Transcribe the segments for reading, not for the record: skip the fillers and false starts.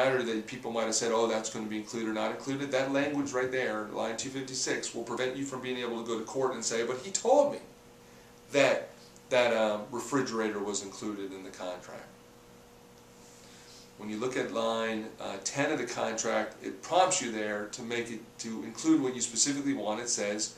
matter that people might have said, oh, that's going to be included or not included. That language right there, line 256, will prevent you from being able to go to court and say, but he told me that that refrigerator was included in the contract. When you look at line 10 of the contract, it prompts you there to make it, to include what you specifically want. It says,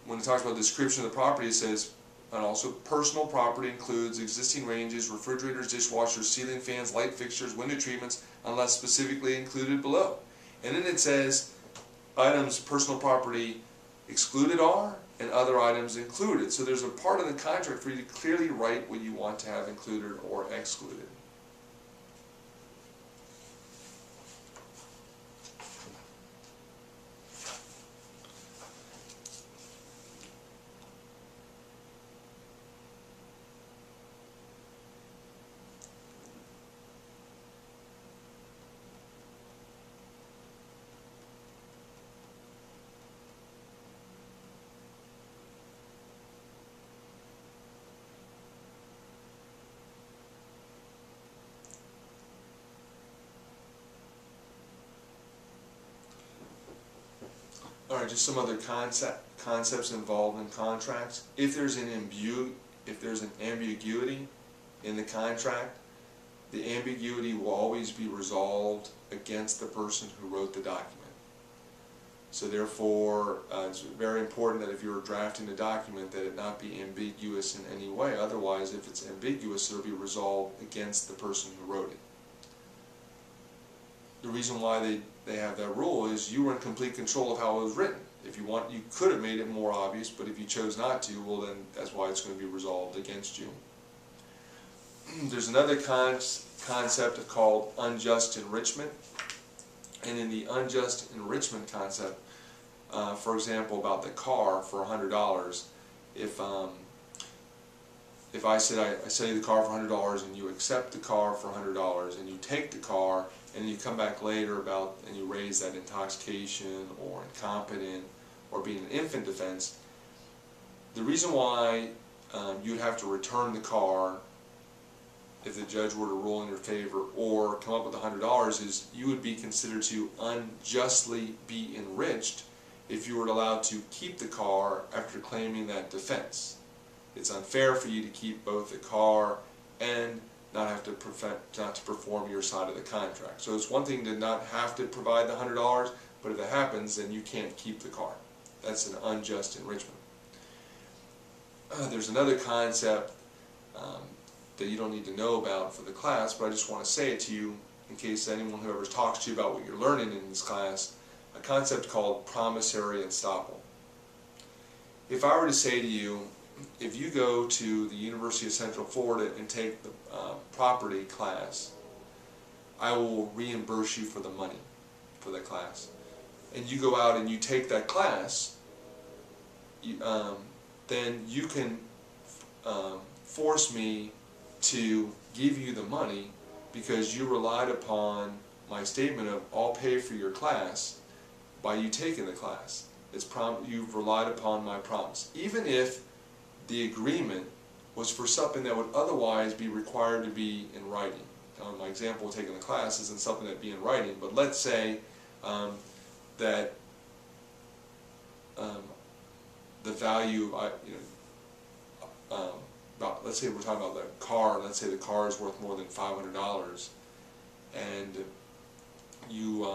when it talks about the description of the property, it says, and also personal property includes existing ranges, refrigerators, dishwashers, ceiling fans, light fixtures, window treatments, unless specifically included below. And then it says items personal property excluded are, and other items included. So there's a part of the contract for you to clearly write what you want to have included or excluded. Alright, just some other concepts involved in contracts. If there's an ambiguity in the contract, the ambiguity will always be resolved against the person who wrote the document. So therefore, it's very important that if you're drafting a document that it not be ambiguous in any way. Otherwise, if it's ambiguous, it'll be resolved against the person who wrote it. The reason why they have that rule is you were in complete control of how it was written. If you want, you could have made it more obvious, but if you chose not to, well then that's why it's going to be resolved against you. There's another concept called unjust enrichment. And in the unjust enrichment concept, for example, about the car for $100, if I sell you the car for $100 and you accept the car for $100 and you take the car and you come back later and you raise that intoxication or incompetent or being an infant defense, the reason why you'd have to return the car if the judge were to rule in your favor or come up with $100 is you would be considered to unjustly be enriched if you were allowed to keep the car after claiming that defense. It's unfair for you to keep both the car and not to perform your side of the contract. So it's one thing to not have to provide the $100, but if it happens, then you can't keep the car. That's an unjust enrichment. There's another concept that you don't need to know about for the class, but I just want to say it to you in case anyone who ever talks to you about what you're learning in this class, a concept called promissory estoppel. If I were to say to you, if you go to the University of Central Florida and take the property class, I will reimburse you for the money for that class. And you go out and you take that class, then you can force me to give you the money because you relied upon my statement of I'll pay for your class by you taking the class. You've relied upon my promise. Even if the agreement was for something that would otherwise be required to be in writing. My example of taking the class isn't something that would be in writing, but let's say that the value, let's say we're talking about the car, let's say the car is worth more than $500, and you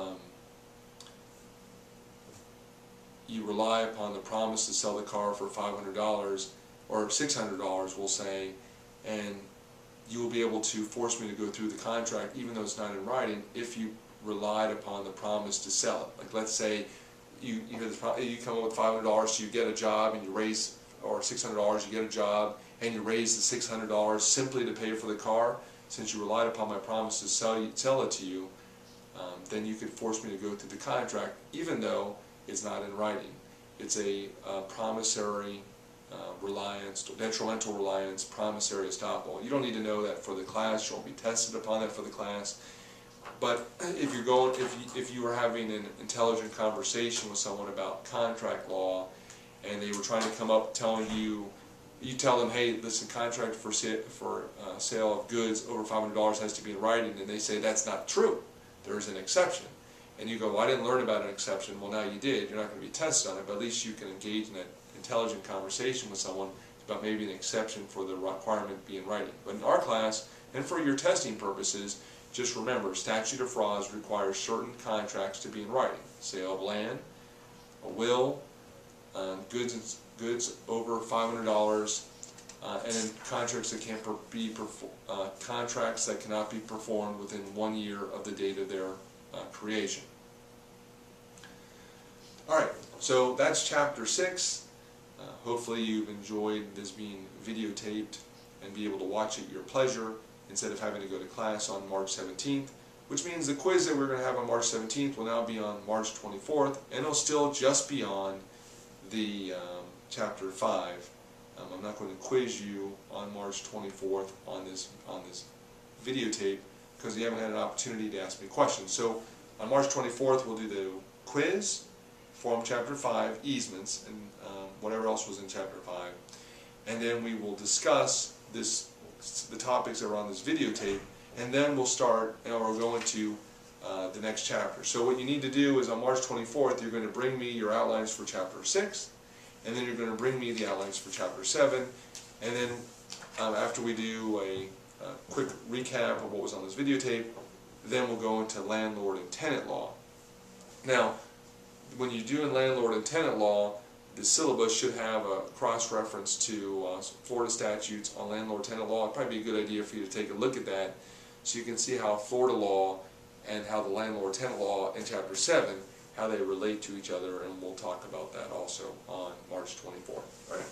rely upon the promise to sell the car for $500, or $600 we'll say, and you will be able to force me to go through the contract even though it's not in writing if you relied upon the promise to sell it. Like let's say you come up with $500 so you get a job and you raise, or $600 you get a job and you raise the $600 simply to pay for the car. Since you relied upon my promise to sell it to you, then you could force me to go through the contract even though it's not in writing. It's a promissory reliance, detrimental reliance, promissory estoppel. You don't need to know that for the class. You won't be tested upon that for the class. But if you were having an intelligent conversation with someone about contract law, and they were trying to come up telling you you tell them, hey, listen, contract for sale of goods over $500 has to be in writing, and they say that's not true. There's an exception. And you go, well, I didn't learn about an exception. Well, now you did. You're not going to be tested on it, but at least you can engage in an intelligent conversation with someone about maybe an exception for the requirement be in writing. But in our class, and for your testing purposes, just remember, statute of frauds requires certain contracts to be in writing. Sale of land, a will, goods over $500, and then contracts that can't be contracts that cannot be performed within 1 year of the date of their creation. All right, so that's chapter 6. Hopefully you've enjoyed this being videotaped and be able to watch it at your pleasure instead of having to go to class on March 17th, which means the quiz that we're going to have on March 17th will now be on March 24th, and it'll still just be on the chapter 5. I'm not going to quiz you on March 24th on this videotape because you haven't had an opportunity to ask me questions. So on March 24th we'll do the quiz from chapter 5, easements, and whatever else was in chapter 5, and then we will discuss the topics that are on this videotape, and then we'll start, and we'll go into the next chapter. So what you need to do is on March 24th you're going to bring me your outlines for chapter 6, and then you're going to bring me the outlines for chapter 7, and then after we do a quick recap of what was on this videotape, then we'll go into landlord and tenant law. Now, when you're doing landlord and tenant law, the syllabus should have a cross-reference to Florida statutes on landlord-tenant law. It'd probably be a good idea for you to take a look at that so you can see how Florida law and how the landlord-tenant law in chapter 7, how they relate to each other, and we'll talk about that also on March 24th. All right.